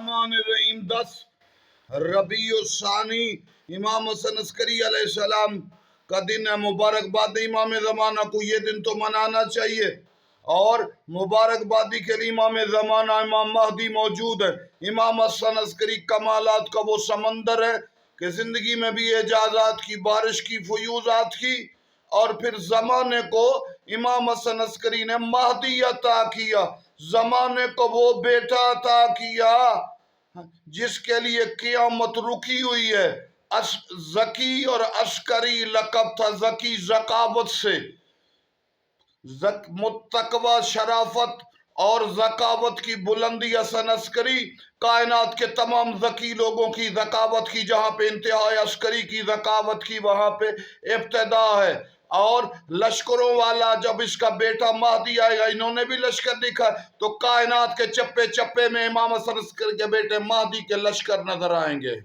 الرحمن الرحیم 10 ربیع الثانی امام حسن عسکری علیہ السلام کا دن ہے۔ مبارکباد امام زمانہ کو یہ دن تو منانا چاہیے، اور مبارکبادی کے لیے امام زمانہ امام مہدی موجود ہے۔ امام حسن عسکری کمالات کا وہ سمندر ہے کہ زندگی میں بھی اعجازات کی بارش کی، فیوزات کی، اور پھر زمانے کو امام حسن عسکری نے مہدی عطا کیا، زمانے کو وہ بیٹا عطا کیا جس کے لیے قیامت رکی ہوئی ہے۔ زکی اور عسکری لقب تھا، زکی ذکاوت سے، متقوی شرافت اور ذکاوت کی بلندی۔ حسن عسکری کائنات کے تمام ذکی لوگوں کی ذکاوت کی جہاں پہ انتہا ہے، عسکری کی ذکاوت کی وہاں پہ ابتدا ہے۔ اور لشکروں والا جب اس کا بیٹا مہدی آئے گا، انہوں نے بھی لشکر دکھا، تو کائنات کے چپے چپے میں امام حسن عسکری کے بیٹے مہدی کے لشکر نظر آئیں گے۔